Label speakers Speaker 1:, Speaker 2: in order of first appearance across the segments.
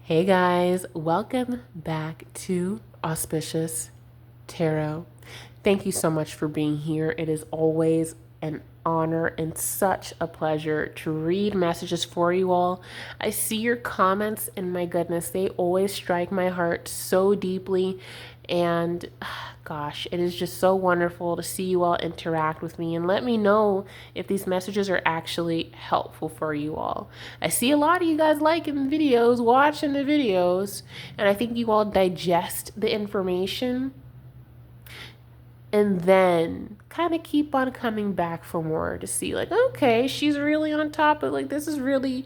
Speaker 1: Hey guys, welcome back to Auspicious Tarot. Thank you so much for being here. It is always an honor and such a pleasure to read messages for you all. I see your comments, and my goodness, they always strike my heart so deeply. And gosh, it is just so wonderful to see you all interact with me and let me know if these messages are actually helpful for you all. I see a lot of you guys liking the videos, watching the videos, and I think you all digest the information and then kind of keep on coming back for more to see, like, okay, she's really on top of, like, this is really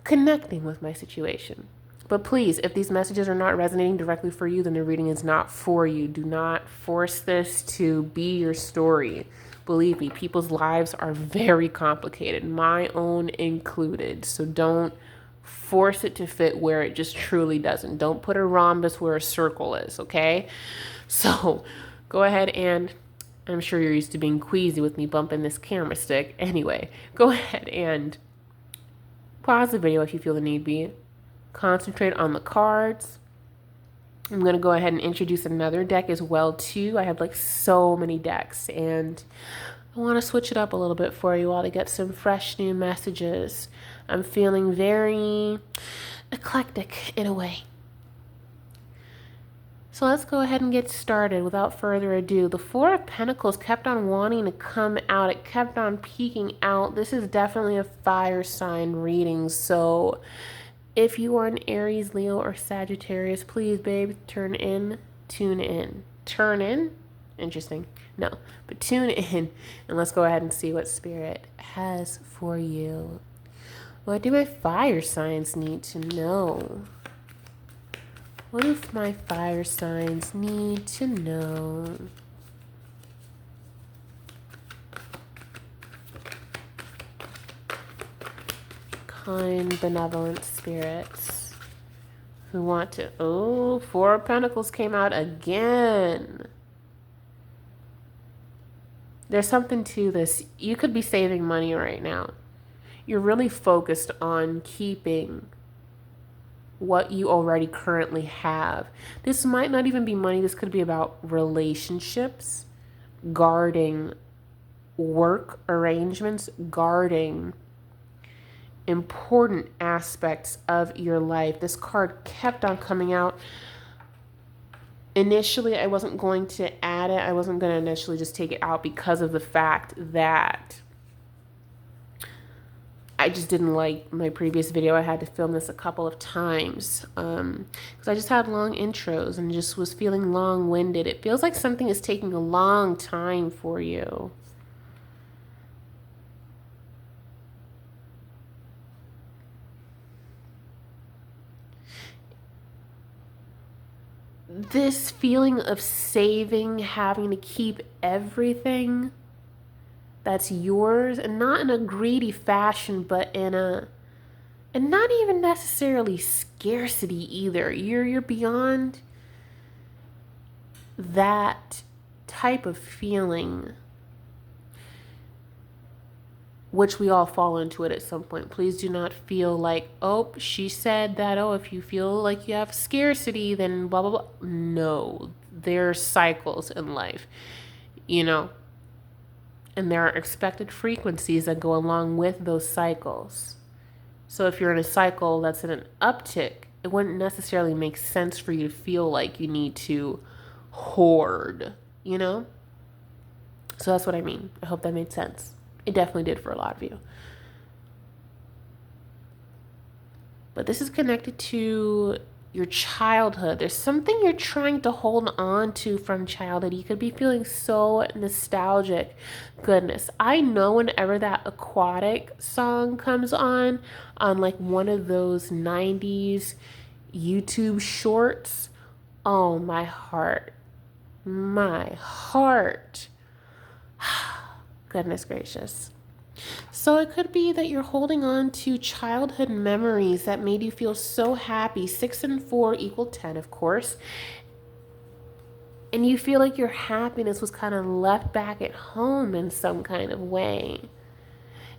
Speaker 1: connecting with my situation. But please, if these messages are not resonating directly for you, then the reading is not for you. Do not force this to be your story. Believe me, people's lives are very complicated, my own included. So don't force it to fit where it just truly doesn't. Don't put a rhombus where a circle is, okay? So go ahead and I'm sure you're used to being queasy with me bumping this camera stick. Anyway, go ahead and pause the video if you feel the need be. Concentrate on the cards. I'm going to go ahead and introduce another deck as well too. I have like so many decks and I want to switch it up a little bit for you all to get some fresh new messages. I'm feeling very eclectic in a way. So let's go ahead and get started without further ado. The Four of Pentacles kept on wanting to come out. It kept on peeking out. This is definitely a fire sign reading. So if you are an Aries, Leo, or Sagittarius, please, babe, tune in. Turn in? Interesting. No, but tune in and let's go ahead and see what Spirit has for you. What do my fire signs need to know? What do my fire signs need to know? Kind, benevolent spirits who want to... Oh, Four of Pentacles came out again. There's something to this. You could be saving money right now. You're really focused on keeping what you already currently have. This might not even be money. This could be about relationships, guarding work arrangements, guarding important aspects of your life. This card kept on coming out. Initially, I wasn't going to add it. I wasn't going to initially just take it out because of the fact that I just didn't like my previous video. I had to film this a couple of times because I just had long intros and just was feeling long-winded. It feels like something is taking a long time for you. This feeling of saving, having to keep everything that's yours, and not in a greedy fashion, but in a, and not even necessarily scarcity either. You're beyond that type of feeling, which we all fall into it at some point. Please do not feel like, oh, she said that, oh, if you feel like you have scarcity, then blah, blah, blah. No, there are cycles in life, you know, and there are expected frequencies that go along with those cycles. So if you're in a cycle that's in an uptick, it wouldn't necessarily make sense for you to feel like you need to hoard, you know? So that's what I mean. I hope that made sense. It definitely did for a lot of you. But this is connected to your childhood. There's something you're trying to hold on to from childhood. You could be feeling so nostalgic. Goodness, I know whenever that Aquatic song comes on like one of those 90s YouTube shorts, oh, my heart. Goodness gracious. So it could be that you're holding on to childhood memories that made you feel so happy. 6 and 4 equal 10, of course. And you feel like your happiness was kind of left back at home in some kind of way.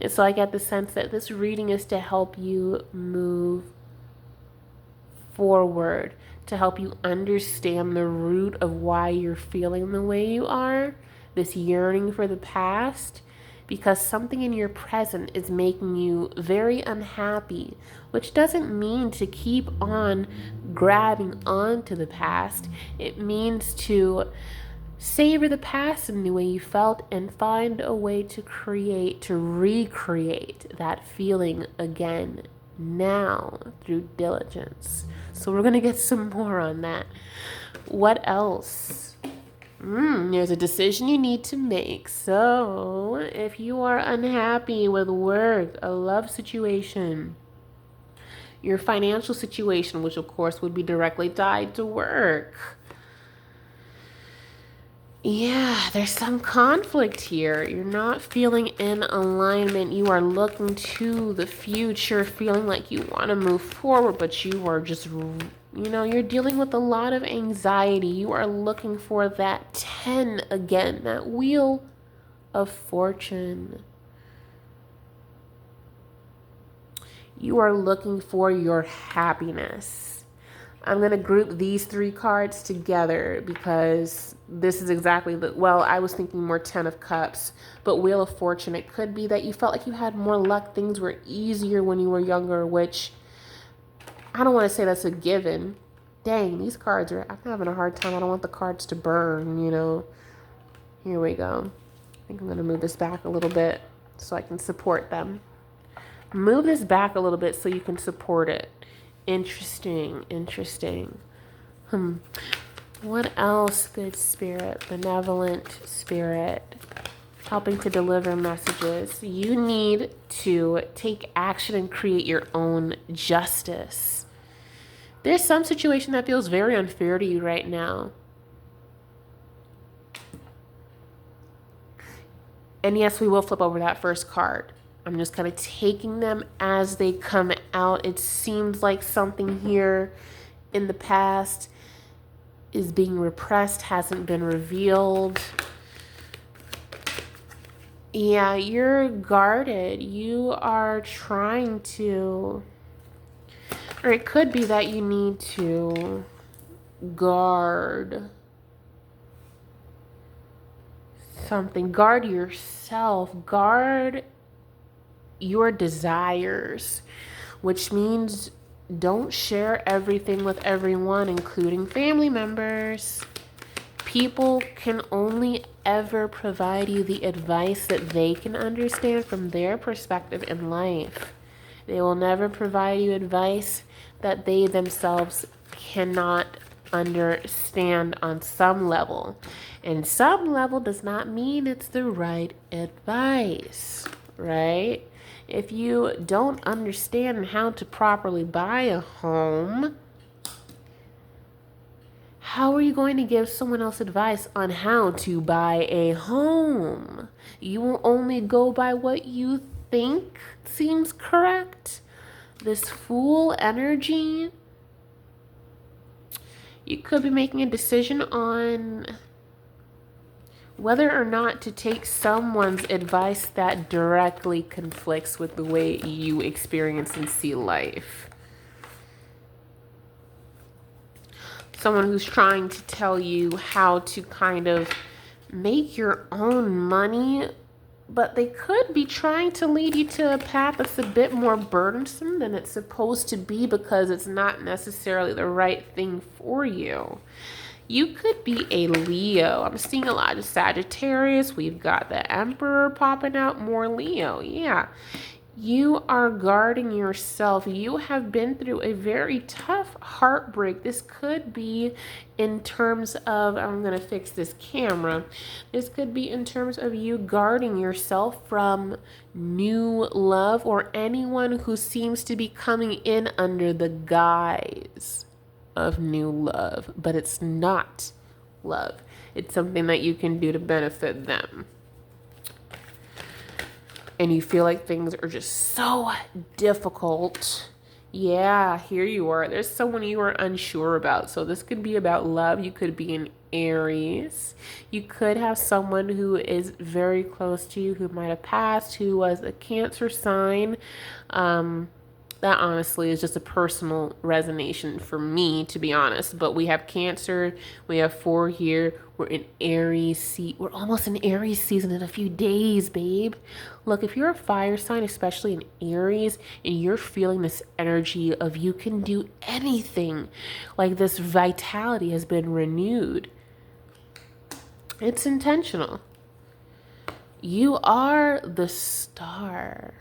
Speaker 1: And so I get the sense that this reading is to help you move forward to help you understand the root of why you're feeling the way you are, this yearning for the past, because something in your present is making you very unhappy, which doesn't mean to keep on grabbing onto the past. It means to savor the past in the way you felt and find a way to recreate that feeling again now through diligence. So we're going to get some more on that. What else? There's a decision you need to make. So if you are unhappy with work, a love situation, your financial situation, which of course would be directly tied to work, yeah, there's some conflict here. You're not feeling in alignment. You are looking to the future, feeling like you want to move forward, but you are just, you're dealing with a lot of anxiety. You are looking for that 10 again, that wheel of fortune. You are looking for your happiness. I'm going to group these 3 cards together because this is exactly I was thinking more 10 of Cups, but Wheel of Fortune. It could be that you felt like you had more luck. Things were easier when you were younger, which I don't want to say that's a given. Dang, these cards I'm having a hard time. I don't want the cards to burn, Here we go. I think I'm going to move this back a little bit so I can support them. Move this back a little bit so you can support it. Interesting. What else, good spirit, benevolent spirit, helping to deliver messages? You need to take action and create your own justice. There's some situation that feels very unfair to you right now. And yes, we will flip over that first card. I'm just kind of taking them as they come out. It seems like something here in the past is being repressed, hasn't been revealed. Yeah, you're guarded. You are trying to, or it could be that you need to guard something. Guard yourself. Guard your desires, which means don't share everything with everyone, including family members. People can only ever provide you the advice that they can understand from their perspective in life. They will never provide you advice that they themselves cannot understand on some level. And some level does not mean it's the right advice, right? If you don't understand how to properly buy a home, how are you going to give someone else advice on how to buy a home? You will only go by what you think seems correct. This Fool energy, you could be making a decision on whether or not to take someone's advice that directly conflicts with the way you experience and see life. Someone who's trying to tell you how to kind of make your own money, but they could be trying to lead you to a path that's a bit more burdensome than it's supposed to be because it's not necessarily the right thing for you. You could be a Leo. I'm seeing a lot of Sagittarius. We've got the Emperor popping out, more Leo. Yeah. You are guarding yourself. You have been through a very tough heartbreak. This could be in terms of, I'm going to fix this camera. This could be in terms of you guarding yourself from new love or anyone who seems to be coming in under the guise of new love, but it's not love. It's something that you can do to benefit them. And you feel like things are just so difficult. Yeah, here you are. There's someone you are unsure about. So this could be about love. You could be an Aries. You could have someone who is very close to you who might have passed, who was a Cancer sign. That honestly is just a personal resonation for me, to be honest. But we have Cancer, we have 4 here. We're in Aries. We're almost in Aries season in a few days, babe. Look, if you're a fire sign, especially in Aries, and you're feeling this energy of you can do anything, like this vitality has been renewed. It's intentional. You are the star.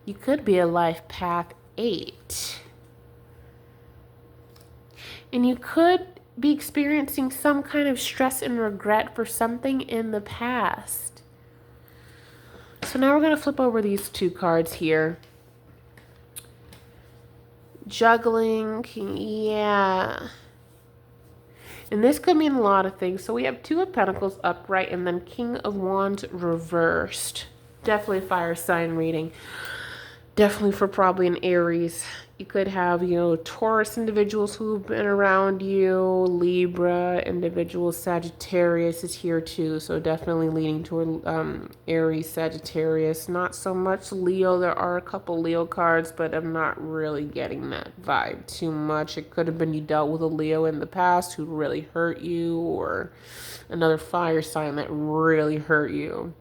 Speaker 1: You could be a life path 8. And you could be experiencing some kind of stress and regret for something in the past. So now we're going to flip over these 2 cards here. Juggling, yeah. And this could mean a lot of things. So we have 2 of Pentacles upright and then King of Wands reversed. Definitely a fire sign reading. Definitely for probably an Aries. You could have, Taurus individuals who've been around you. Libra individuals. Sagittarius is here too. So definitely leaning toward Aries, Sagittarius. Not so much Leo. There are a couple Leo cards, but I'm not really getting that vibe too much. It could have been you dealt with a Leo in the past who really hurt you, or another fire sign that really hurt you.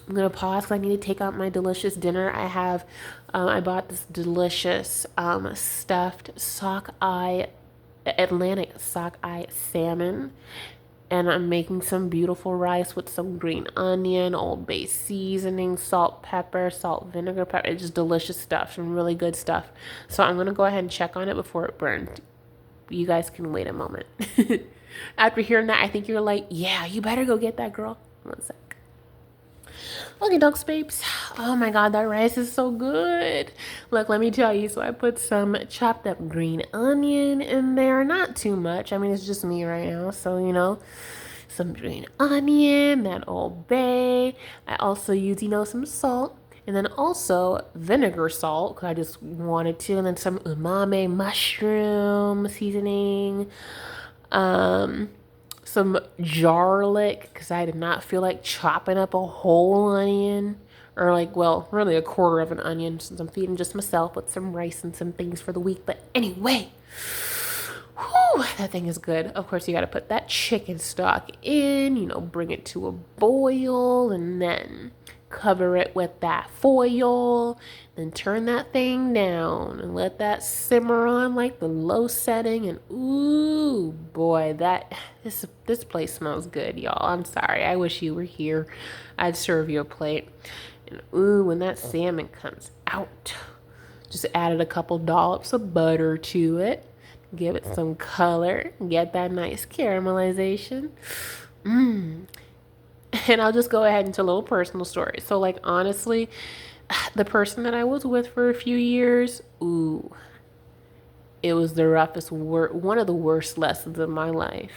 Speaker 1: I'm going to pause because I need to take out my delicious dinner. I bought this delicious stuffed Atlantic sockeye salmon. And I'm making some beautiful rice with some green onion, Old Bay seasoning, salt, pepper, salt, vinegar, pepper. It's just delicious stuff, some really good stuff. So I'm going to go ahead and check on it before it burns. You guys can wait a moment. After hearing that, I think you're like, yeah, you better go get that, girl. One sec. Okay, dogs, babes. Oh my god, that rice is so good. Look, let me tell you. So I put some chopped up green onion in there. Not too much. I mean, it's just me right now. So, some green onion, that Old Bay. I also use, some salt. And then also vinegar salt, because I just wanted to. And then some umami mushroom seasoning. Some garlic, because I did not feel like chopping up a whole onion, or really a quarter of an onion, since I'm feeding just myself with some rice and some things for the week. But anyway, whew, that thing is good. Of course, you got to put that chicken stock in, bring it to a boil, and then cover it with that foil, then turn that thing down and let that simmer on like the low setting. And ooh boy, this place smells good, y'all. I'm sorry, I wish you were here. I'd serve you a plate. And ooh, when that salmon comes out, just added a couple dollops of butter to it, give it some color, get that nice caramelization. And I'll just go ahead into a little personal story. So, honestly, the person that I was with for a few years, it was the roughest, one of the worst lessons of my life.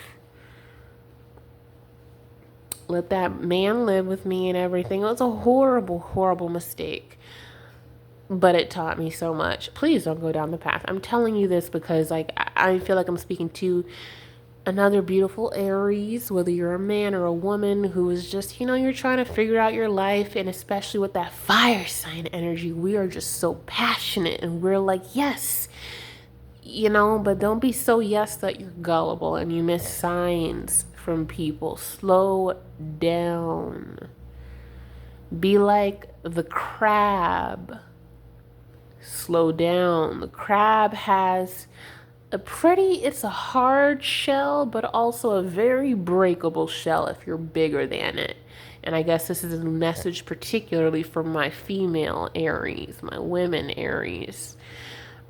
Speaker 1: Let that man live with me and everything. It was a horrible, horrible mistake. But it taught me so much. Please don't go down the path. I'm telling you this because, I feel like I'm speaking to another beautiful Aries, whether you're a man or a woman who is just, you're trying to figure out your life. And especially with that fire sign energy, we are just so passionate and we're like, yes, but don't be so yes that you're gullible and you miss signs from people. Slow down. Be like the crab. Slow down. The crab has it's a hard shell, but also a very breakable shell if you're bigger than it. And I guess this is a message particularly for my female Aries, my women Aries.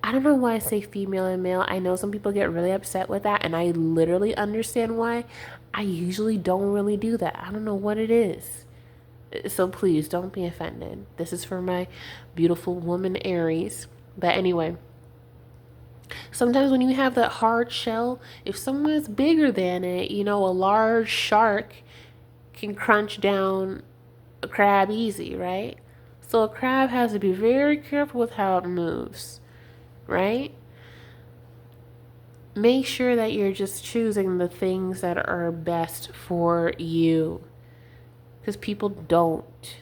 Speaker 1: I don't know why I say female and male. I know some people get really upset with that, and I literally understand why. I usually don't really do that. I don't know what it is. So please don't be offended. This is for my beautiful woman Aries. But anyway, sometimes when you have that hard shell, if someone is bigger than it, a large shark can crunch down a crab easy, right? So a crab has to be very careful with how it moves, right? Make sure that you're just choosing the things that are best for you, because people don't.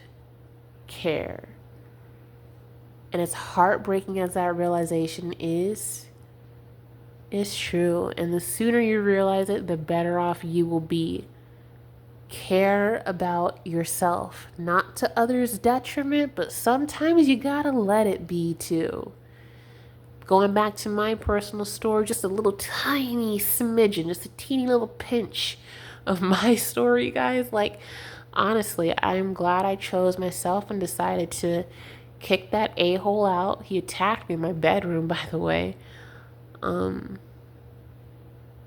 Speaker 1: care. And as heartbreaking as that realization is, it's true. And the sooner you realize it, the better off you will be. Care about yourself, not to others' detriment, but sometimes you gotta let it be too. Going back to my personal story, just a little tiny smidgen, just a teeny little pinch of my story, guys. Like, honestly, I'm glad I chose myself and decided to kick that a-hole out. He attacked me in my bedroom, by the way.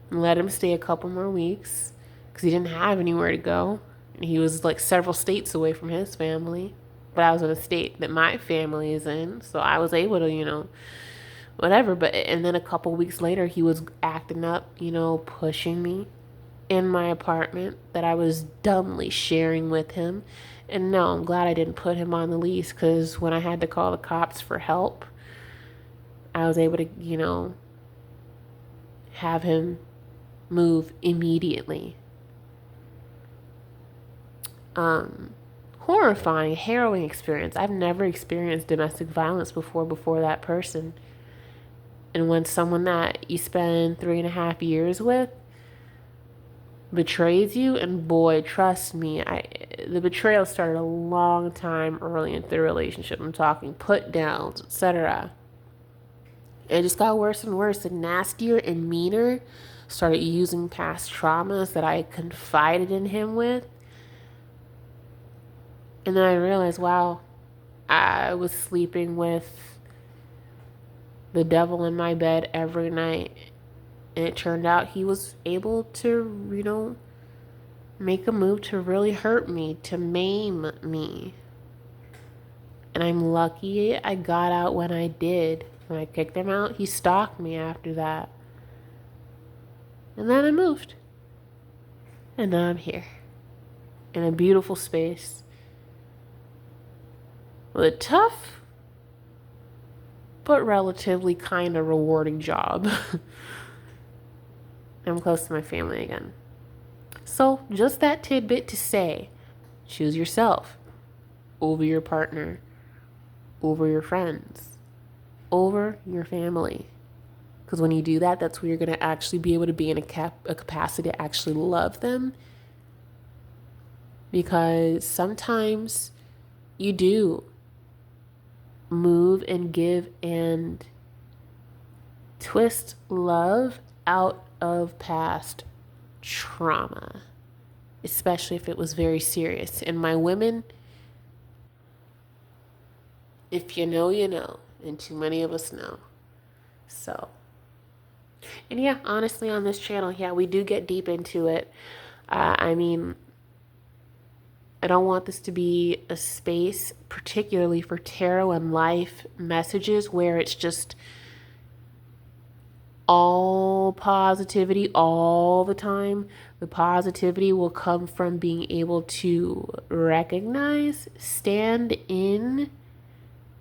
Speaker 1: Let him stay a couple more weeks because he didn't have anywhere to go. He was like several states away from his family, but I was in a state that my family is in, so I was able to, whatever. But and then a couple weeks later, he was acting up, pushing me in my apartment that I was dumbly sharing with him. And no, I'm glad I didn't put him on the lease, because when I had to call the cops for help, I was able to, have him move immediately. Horrifying, harrowing experience. I've never experienced domestic violence before that person. And when someone that you spend 3.5 years with betrays you, and boy, trust me, the betrayal started a long time early into the relationship. I'm talking put downs, etc. It just got worse and worse and nastier and meaner. Started using past traumas that I confided in him with. And then I realized, wow, I was sleeping with the devil in my bed every night. And it turned out he was able to, make a move to really hurt me, to maim me. And I'm lucky I got out when I did. When I kicked him out, he stalked me after that. And then I moved. And now I'm here. In a beautiful space. With a tough, but relatively kind of rewarding job. I'm close to my family again. So, just that tidbit to say, choose yourself over your partner, over your friends, over your family. Because when you do that, that's where you're going to actually be able to be in a capacity to actually love them. Because sometimes you do move and give and twist love out of past trauma, especially if it was very serious. And my women, if you know, you know, and too many of us know. So, and yeah, honestly, on this channel, yeah, we do get deep into it. I don't want this to be a space, particularly for tarot and life messages, where it's just all positivity all the time. The positivity will come from being able to recognize, stand in,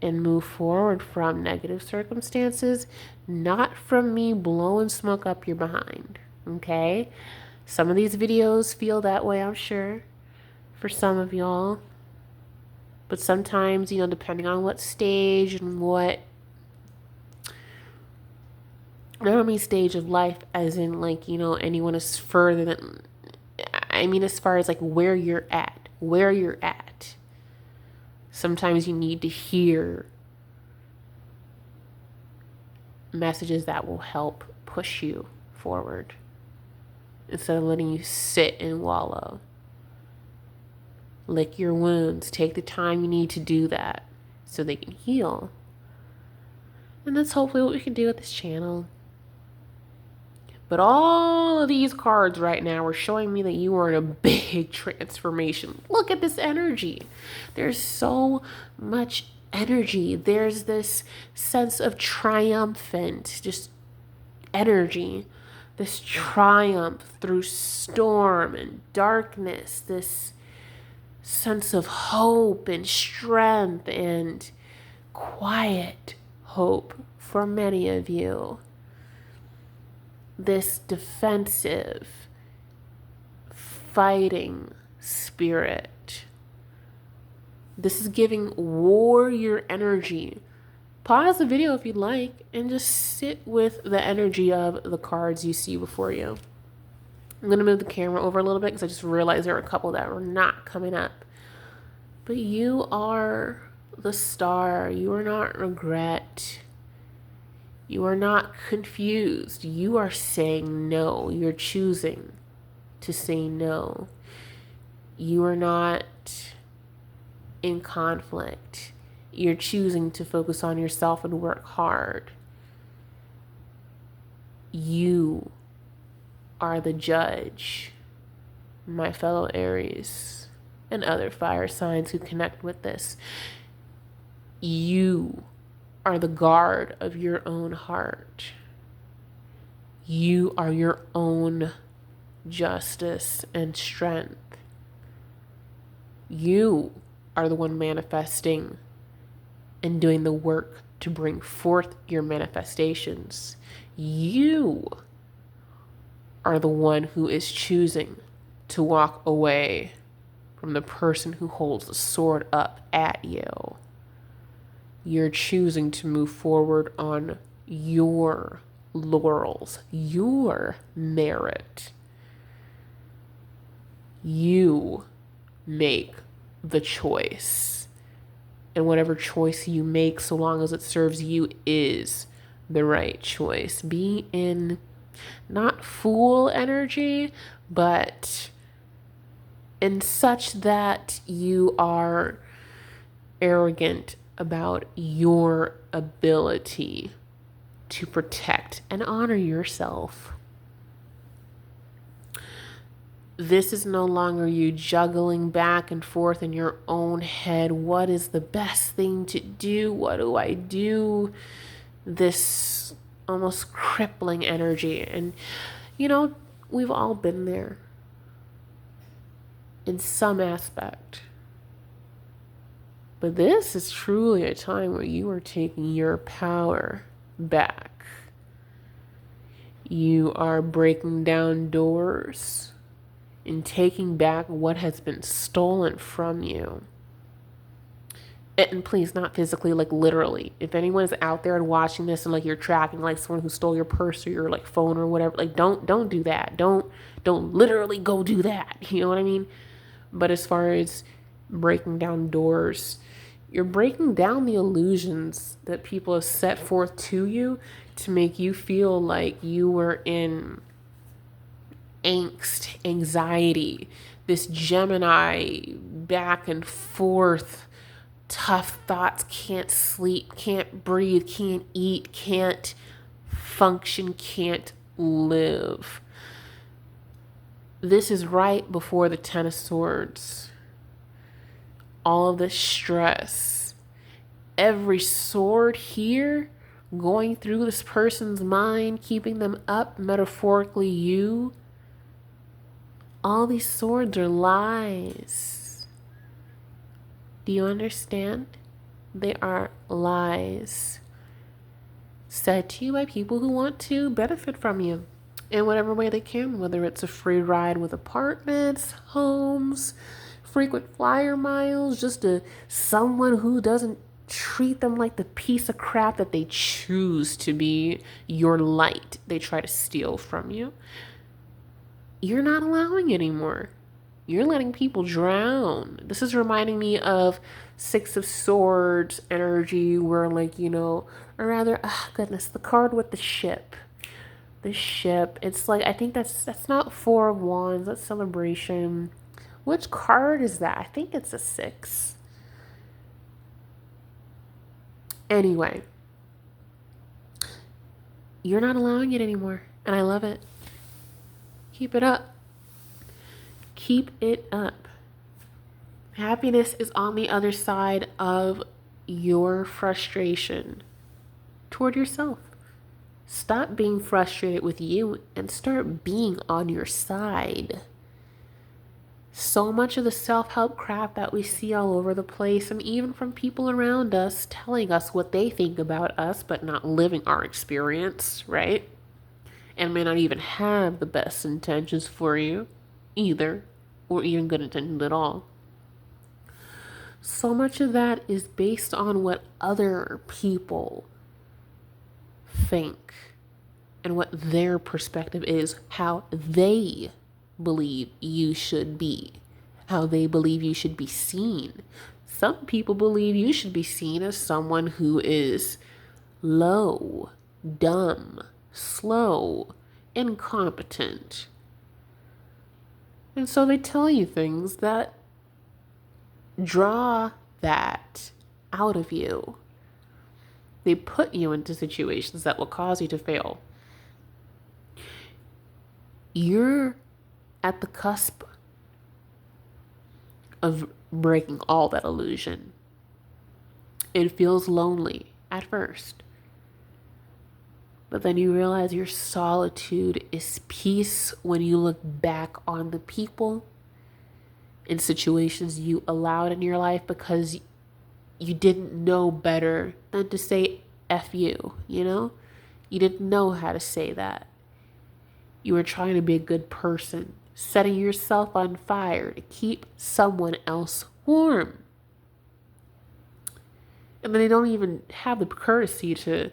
Speaker 1: and move forward from negative circumstances, not from me blowing smoke up your behind. Okay? Some of these videos feel that way, I'm sure, for some of y'all. But sometimes, depending on what stage and what, I don't mean stage of life as in anyone is further than, I mean as far as where you're at. Sometimes you need to hear messages that will help push you forward instead of letting you sit and wallow. Lick your wounds. Take the time you need to do that so they can heal. And that's hopefully what we can do with this channel. But all of these cards right now are showing me that you are in a big transformation. Look at this energy. There's so much energy. There's this sense of triumphant, just energy. This triumph through storm and darkness. This sense of hope and strength and quiet hope for many of you. This defensive, fighting spirit. This is giving warrior energy. Pause the video if you'd like and just sit with the energy of the cards you see before you. I'm going to move the camera over a little bit because I just realized there are a couple that were not coming up. But you are the star. You are not regret. You are not confused. You are saying no. You're choosing to say no. You are not in conflict. You're choosing to focus on yourself and work hard. You are the judge, my fellow Aries and other fire signs who connect with this. You are the guard of your own heart. You are your own justice and strength. You are the one manifesting and doing the work to bring forth your manifestations. You are the one who is choosing to walk away from the person who holds the sword up at you. You're choosing to move forward on your laurels, your merit. You make the choice. And whatever choice you make, so long as it serves you, is the right choice. Be in not fool energy, but in such that you are arrogant about your ability to protect and honor yourself. This is no longer you juggling back and forth in your own head. What is the best thing to do? What do I do? This almost crippling energy. And, we've all been there in some aspect. But this is truly a time where you are taking your power back. You are breaking down doors and taking back what has been stolen from you. And please, not physically, like literally. If anyone's out there and watching this and like you're tracking like someone who stole your purse or your like phone or whatever, like don't do that. Don't literally go do that. You know what I mean? But as far as breaking down doors, you're breaking down the illusions that people have set forth to you to make you feel like you were in angst, anxiety, this Gemini back and forth, tough thoughts, can't sleep, can't breathe, can't eat, can't function, can't live. This is right before the Ten of Swords. All of this stress, every sword here going through this person's mind, keeping them up, metaphorically you. All these swords are lies. Do you understand? They are lies said to you by people who want to benefit from you in whatever way they can, whether it's a free ride with apartments, homes, frequent flyer miles, just someone who doesn't treat them like the piece of crap that they choose to be, your light they try to steal from you. You're not allowing it anymore. You're letting people drown. This is reminding me of Six of Swords energy where or rather, goodness, the card with the ship. The ship. It's like, I think that's not Four of Wands, that's Celebration. Which card is that? I think it's a 6. Anyway, you're not allowing it anymore, and I love it. Keep it up. Keep it up. Happiness is on the other side of your frustration toward yourself. Stop being frustrated with you and start being on your side. So much of the self-help crap that we see all over the place, and even from people around us telling us what they think about us, but not living our experience, right? And may not even have the best intentions for you either, or even good intentions at all. So much of that is based on what other people think and what their perspective is, how they believe you should be, how they believe you should be seen. Some people believe you should be seen as someone who is low, dumb, slow, incompetent. And so they tell you things that draw that out of you. They put you into situations that will cause you to fail. You're at the cusp of breaking all that illusion. It feels lonely at first, but then you realize your solitude is peace when you look back on the people and situations you allowed in your life because you didn't know better than to say F you, you know? You didn't know how to say that. You were trying to be a good person, setting yourself on fire to keep someone else warm. And then they don't even have the courtesy to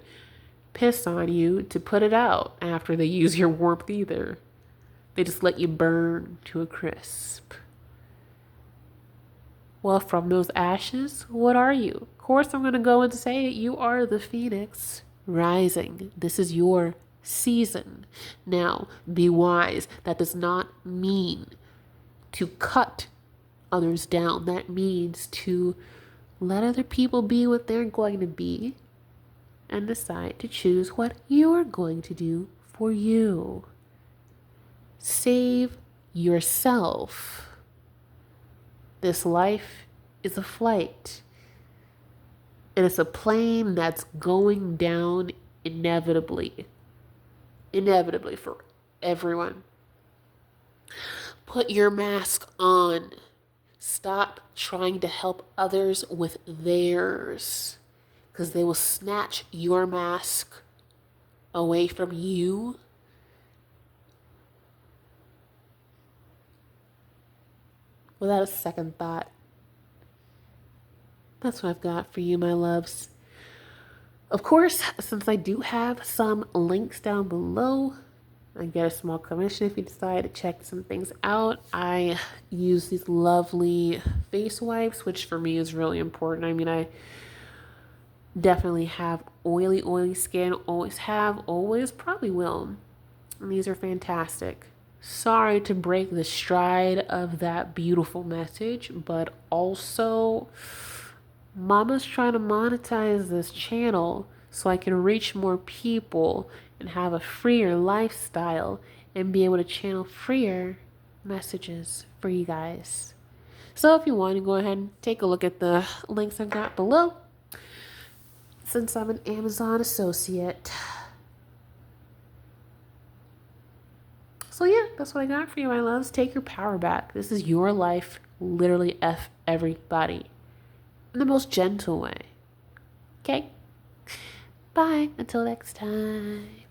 Speaker 1: piss on you to put it out after they use your warmth either. They just let you burn to a crisp. Well, from those ashes, what are you? Of course, I'm going to go and say it. You are the phoenix rising. This is your season. Now, be wise. That does not mean to cut others down. That means to let other people be what they're going to be and decide to choose what you're going to do for you. Save yourself. This life is a flight, and it's a plane that's going down inevitably for everyone. Put your mask on. Stop trying to help others with theirs, because they will snatch your mask away from you. Without a second thought. That's what I've got for you, my loves. Of course, since I do have some links down below, I get a small commission if you decide to check some things out. I use these lovely face wipes, which for me is really important. I mean, I definitely have oily skin. Always have, always probably will. And these are fantastic. Sorry to break the stride of that beautiful message, but also Mama's trying to monetize this channel so I can reach more people and have a freer lifestyle and be able to channel freer messages for you guys. So if you want to go ahead and take a look at the links I've got below, since I'm an Amazon associate. So yeah, that's what I got for you, my loves. Take your power back. This is your life. Literally F everybody. In the most gentle way. Okay? Bye. Until next time.